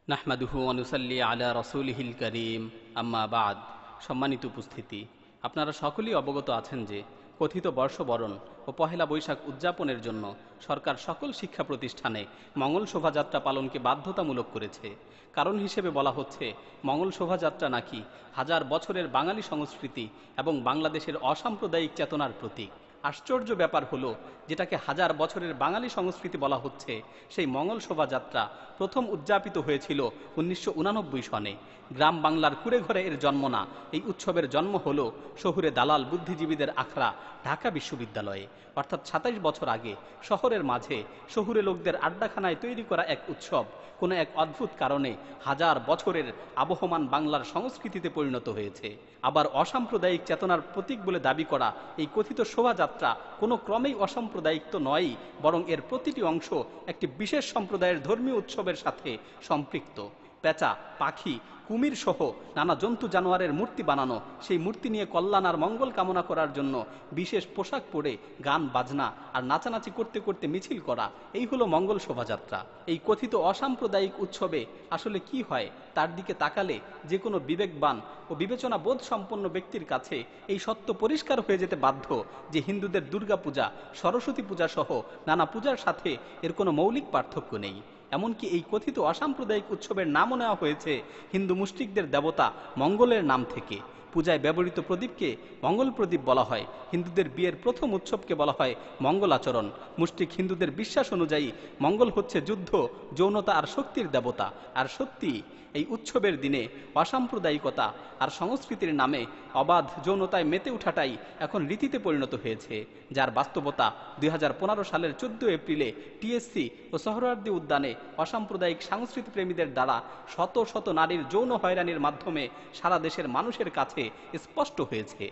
নাহমাদুহু ওয়া নুসাল্লি আলা রাসূলিহিল কারীম আম্মা বাদ। সম্মানিত উপস্থিতি, আপনারা সকলেই অবগত আছেন যে কথিত বর্ষবরণ ও পহেলা বৈশাখ উদযাপনের জন্য সরকার সকল শিক্ষা প্রতিষ্ঠানে মঙ্গল শোভাযাত্রা পালনকে বাধ্যতামূলক করেছে। কারণ হিসেবে বলা হচ্ছে, মঙ্গল শোভাযাত্রা নাকি হাজার বছরের বাঙালি সংস্কৃতি এবং বাংলাদেশের অসাম্প্রদায়িক চেতনার প্রতীক। আশ্চর্য ব্যাপার হলো, যেটাকে হাজার বছরের বাঙালি সংস্কৃতি বলা হচ্ছে, সেই মঙ্গল শোভাযাত্রা প্রথম উদযাপিত হয়েছিল 1989 সনে। গ্রাম বাংলার কুড়ে ঘরে এর জন্ম না, এই উৎসবের জন্ম হলো শহুরে দালাল বুদ্ধিজীবীদের আখড়া ঢাকা বিশ্ববিদ্যালয়ে। অর্থাৎ 27 বছর আগে শহরের মাঝে শহুরে লোকদের আড্ডাখানায় তৈরি করা এক উৎসব কোনো এক অদ্ভুত কারণে হাজার বছরের আবহমান বাংলার সংস্কৃতিতে পরিণত হয়েছে। আবার অসাম্প্রদায়িক চেতনার প্রতীক বলে দাবি করা এই কথিত শোভাযাত্রা কোনো ক্রমেই অসাম্প্রদায়িক তো নয়ই, বরং এর প্রতিটি অংশ একটি বিশেষ সম্প্রদায়ের ধর্মীয় উৎসবের সাথে সম্পৃক্ত। পেঁচা, পাখি, কুমির সহ নানা জন্তু জানোয়ারের মূর্তি বানানো, সেই মূর্তি নিয়ে কল্যাণ আর মঙ্গল কামনা করার জন্য বিশেষ পোশাক পরে গান বাজনা আর নাচানাচি করতে করতে মিছিল করা, এই হলো মঙ্গল শোভাযাত্রা। এই কথিত অসাম্প্রদায়িক উৎসবে আসলে কি হয় তার দিকে তাকালে যে কোনো বিবেকবান ও বিবেচনা বোধ সম্পন্ন ব্যক্তির কাছে এই সত্য পরিষ্কার হয়ে যেতে বাধ্য যে হিন্দুদের দুর্গা পূজা, সরস্বতী পূজা সহ নানা পূজার সাথে এর কোনো মৌলিক পার্থক্য নেই। এমনকি এই কথিত অসাম্প্রদায়িক উৎসবের নামও নেওয়া হয়েছে হিন্দু মুশরিকদের দেবতা মঙ্গলের নাম থেকে। পূজায় ব্যবহৃত প্রদীপকে মঙ্গল প্রদীপ বলা হয়। হিন্দুদের বিয়ের প্রথম উৎসবকে বলা হয় মঙ্গলাচরণ। মুশরিক হিন্দুদের বিশ্বাস অনুযায়ী মঙ্গল হচ্ছে যুদ্ধ, যৌনতা আর শক্তির দেবতা। আর সত্যি এই উৎসবের দিনে অসাম্প্রদায়িকতা আর সংস্কৃতির নামে অবাধ যৌনতায় মেতে ওঠাটাই এখন রীতিতে পরিণত হয়েছে, যার বাস্তবতা 2015 সালের 14 এপ্রিলে টিএসসি ও সোহরাওয়ার্দী উদ্যানে অসাম্প্রদায়িক সংস্কৃতি প্রেমীদের দ্বারা শত শত নারীর যৌন হয়রানির মাধ্যমে সারা দেশের মানুষের কাছে স্পষ্ট হয়েছে।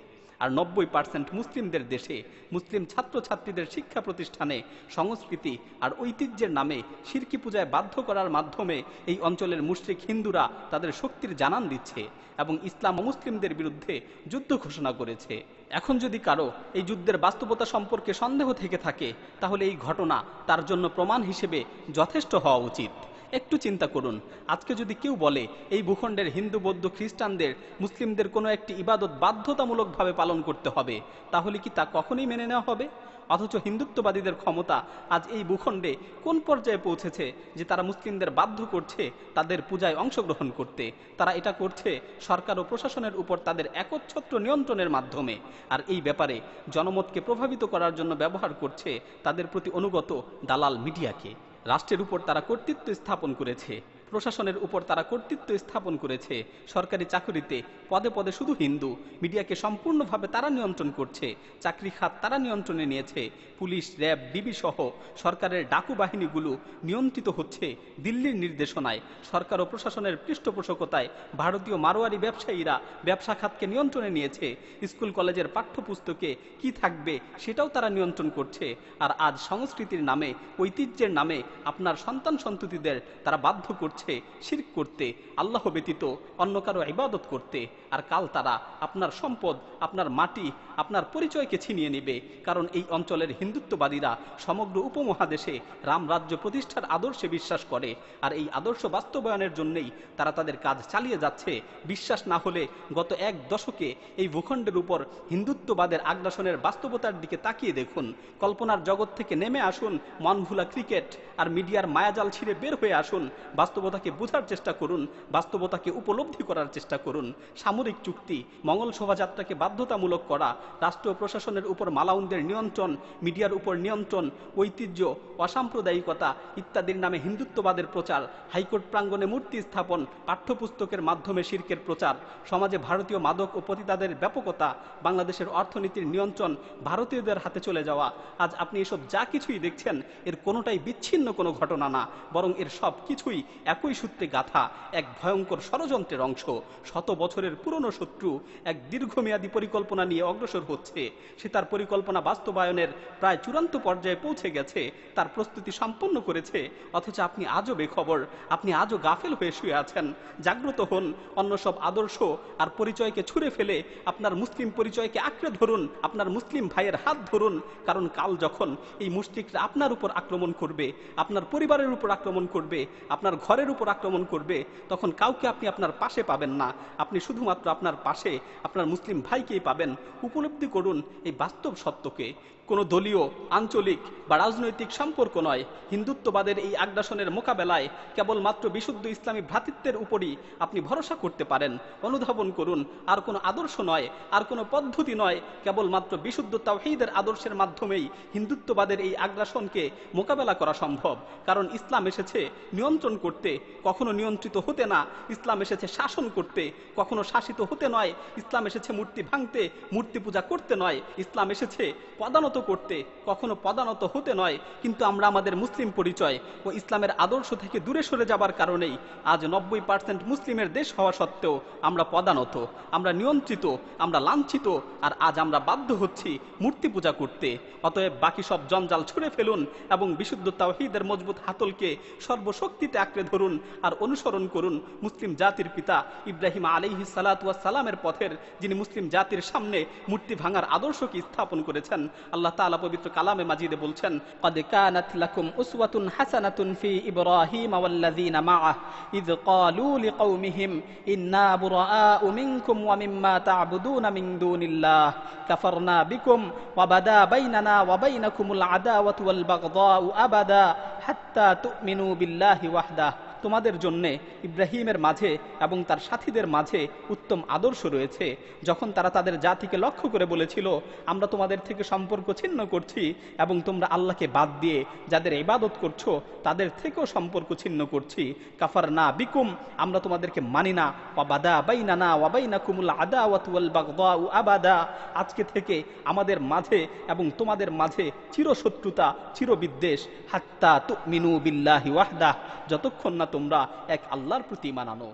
আর 90% মুসলিমদের দেশে মুসলিম ছাত্রছাত্রীদের শিক্ষা প্রতিষ্ঠানে সংস্কৃতি আর ঐতিহ্যের নামে শিরকি পূজায় বাধ্য করার মাধ্যমে এই অঞ্চলের মুশরিক হিন্দুরা তাদের শক্তির জানান দিচ্ছে এবং ইসলাম ও মুসলিমদের বিরুদ্ধে যুদ্ধ ঘোষণা করেছে। এখন যদি কারো এই যুদ্ধের বাস্তবতা সম্পর্কে সন্দেহ থেকে থাকে, তাহলে এই ঘটনা তার জন্য প্রমাণ হিসেবে যথেষ্ট হওয়া উচিত। একটু চিন্তা করুন, আজকে যদি কেউ বলে এই ভূখণ্ডের হিন্দু, বৌদ্ধ, খ্রিস্টানদের, মুসলিমদের কোনো একটি ইবাদত বাধ্যতামূলকভাবে পালন করতে হবে, তাহলে কি তা কখনোই মেনে নেওয়া হবে? অথচ হিন্দুত্ববাদীদের ক্ষমতা আজ এই ভূখণ্ডে কোন পর্যায়ে পৌঁছেছে যে তারা মুসলিমদের বাধ্য করছে তাদের পূজায় অংশগ্রহণ করতে। তারা এটা করছে সরকার ও প্রশাসনের উপর তাদের একচ্ছত্র নিয়ন্ত্রণের মাধ্যমে। আর এই ব্যাপারে জনমতকে প্রভাবিত করার জন্য ব্যবহার করছে তাদের প্রতি অনুগত দালাল মিডিয়াকে। রাষ্ট্রের উপর তারা কর্তৃত্ব স্থাপন করেছে, প্রশাসনের উপর তারা কর্তৃত্ব স্থাপন করেছে। সরকারি চাকরিতে পদে পদে শুধু হিন্দু। মিডিয়াকে সম্পূর্ণভাবে তারা নিয়ন্ত্রণ করছে। চাকরি খাত তারা নিয়ন্ত্রণে নিয়েছে। পুলিশ, র্যাব, ডিবি সহ সরকারের ডাকু বাহিনীগুলো নিয়ন্ত্রিত হচ্ছে দিল্লির নির্দেশনায়। সরকার ও প্রশাসনের পৃষ্ঠপোষকতায় ভারতীয় মারোয়ারি ব্যবসায়ীরা ব্যবসা খাতকে নিয়ন্ত্রণে নিয়েছে। স্কুল কলেজের পাঠ্যপুস্তকে কি থাকবে সেটাও তারা নিয়ন্ত্রণ করছে। আর আজ সংস্কৃতির নামে, ঐতিহ্যের নামে আপনার সন্তান সন্ততিদের তারা বাধ্য করছে শিরক করতে, আল্লাহ ব্যতীত অন্য কারো ইবাদত করতে। আর কাল তারা আপনার সম্পদ, আপনার মাটি, আপনার পরিচয়কে ছিনিয়ে নেবে। কারণ এই অঞ্চলের হিন্দুত্ববাদীরা সমগ্র উপমহাদেশে রাম রাজ্য প্রতিষ্ঠার আদর্শে বিশ্বাস করে। আর এই আদর্শ বাস্তবায়নের জন্যই তারা তাদের কাজ চালিয়ে যাচ্ছে। বিশ্বাস না হলে গত এক দশকে এই ভূখণ্ডের উপর হিন্দুত্ববাদের আগ্রাসনের বাস্তবতার দিকে তাকিয়ে দেখুন। কল্পনার জগৎ থেকে নেমে আসুন, মনভুলা ক্রিকেট আর মিডিয়ার মায়াজাল ছিঁড়ে বের হয়ে আসুন। বাস্তবতাকে বোঝার চেষ্টা করুন, বাস্তবতাকে উপলব্ধি করার চেষ্টা করুন। সামরিক চুক্তি, মঙ্গল শোভাযাত্রাকে বাধ্যতামূলক করা, রাষ্ট্র প্রশাসনের উপর মালাউনদের নিয়ন্ত্রণ, মিডিয়ার উপর নিয়ন্ত্রণ, ঐতিহ্য, অসাম্প্রদায়িকতা ইত্যাদির নামে হিন্দুত্ববাদের প্রচার, হাইকোর্ট প্রাঙ্গণে মূর্তি স্থাপন, পাঠ্যপুস্তকের মাধ্যমে শিরকের প্রচার, সমাজে ভারতীয় মাদক ও পতিতাদের ব্যাপকতা, বাংলাদেশের অর্থনীতির নিয়ন্ত্রণ ভারতীয়দের হাতে চলে যাওয়া। আজ আপনি এসব যা কিছুই দেখছেন, এর কোনোটাই বিচ্ছিন্ন কোনো ঘটনা না, বরং এর সব কিছুই একই সূত্রে গাথা এক ভয়ঙ্কর ষড়যন্ত্রের অংশ। শত বছরের পুরনো শত্রু এক দীর্ঘমেয়াদী পরিকল্পনা নিয়ে অগ্রসর হচ্ছে। সে তার পরিকল্পনা বাস্তবায়নের প্রায় চূড়ান্ত পর্যায়ে পৌঁছে গেছে, তার প্রস্তুতি সম্পন্ন করেছে। অথচ আপনি আজও বেখবর, আপনি আজও গাফেল হয়ে শুয়ে আছেন। জাগ্রত হন, অন্য সব আদর্শ আর পরিচয়কে ছুঁড়ে ফেলে আপনার মুসলিম পরিচয়কে আঁকড়ে ধরুন, আপনার মুসলিম ভাইয়ের হাত ধরুন। কারণ কাল যখন এই মুশরিকরা আপনার উপর আক্রমণ করবে, আপনার পরিবারের উপর আক্রমণ করবে, আপনার ঘরের ঘরের উপর আক্রমণ করবে তখন কাউকে আপনি আপনার পাশে পাবেন না, আপনি শুধুমাত্র আপনার পাশে আপনার মুসলিম ভাইকেই পাবেন। উপলব্ধি করুন এই বাস্তব সত্যকে। কোনো দলীয়, আঞ্চলিক বা রাজনৈতিক সম্পর্ক নয়, হিন্দুত্ববাদের এই আগ্রাসনের মোকাবেলায় কেবলমাত্র বিশুদ্ধ ইসলামী ভ্রাতৃত্বের উপরই আপনি ভরসা করতে পারেন। অনুধাবন করুন, আর কোনো আদর্শ নয়, আর কোনো পদ্ধতি নয়, কেবলমাত্র বিশুদ্ধ তাওহীদের আদর্শের মাধ্যমেই হিন্দুত্ববাদের এই আগ্রাসনকে মোকাবেলা করা সম্ভব। কারণ ইসলাম এসেছে নিয়ন্ত্রণ করতে, কখনো নিয়ন্ত্রিত হতে না। ইসলাম এসেছে শাসন করতে, কখনো শাসিত হতে নয়। ইসলাম এসেছে মূর্তি ভাঙতে, মূর্তি পূজা করতে নয়। ইসলাম এসেছে পদানত করতে, কখনো পদানত হতে নয়। কিন্তু আমরা আমাদের মুসলিম পরিচয় ও ইসলামের আদর্শ থেকে দূরে সরে যাবার কারণেই আজ 90% মুসলিমের দেশ হওয়া সত্ত্বেও আমরা পদানত, আমরা নিয়ন্ত্রিত, আমরা লাঞ্ছিত, আর আজ আমরা বাধ্য হচ্ছি মূর্তি পূজা করতে। অতএব বাকি সব জঞ্জাল ছুঁড়ে ফেলুন এবং বিশুদ্ধ তাওহীদের মজবুত হাতলকে সর্বশক্তিতে আঁকড়ে ধরুন আর অনুসরণ করুন মুসলিম জাতির পিতা ইব্রাহিম আলাইহিস সালাতু ওয়াস সালামের পথের, যিনি মুসলিম জাতির সামনে মূর্তি ভাঙার আদর্শকে স্থাপন করেছেন। আল্লাহ তাআলা পবিত্র কালামে মাজিদে বলছেন, قد كانت لكم أسوة حسنة في إبراهيم والذين معه إذ قالوا لقومهم إنا براء منكم ومما تعبدون من دون الله كفرنا بكم وبدا بيننا وبينكم العداوة والبغضاء أبدا حتى تؤمنوا بالله وحده। তোমাদের জন্য ইব্রাহিমের মাঝে এবং তার সাথীদের মাঝে উত্তম আদর্শ রয়েছে, যখন তারা তাদের জাতিকে লক্ষ্য করে বলেছিল, আমরা তোমাদের থেকে সম্পর্ক ছিন্ন করছি এবং তোমরা আল্লাহকে বাদ দিয়ে যাদের ইবাদত করছো তাদের থেকেও সম্পর্ক ছিন্ন করছি। কাফারনা বিকুম, আমরা তোমাদেরকে মানি না। ওয়াবাদা বাইনানা ওয়া বাইনাকুমুল আদাওয়াতু ওয়াল বাগদাউ আবাদা, আজকে থেকে আমাদের মাঝে এবং তোমাদের মাঝে চিরশত্রুতা, চিরবিদ্বেষ। হাত্তা তুমিনু বিল্লাহি ওয়াহদাহ, যতক্ষণ না তোমরা এক আল্লাহর প্রতি ঈমান আনো।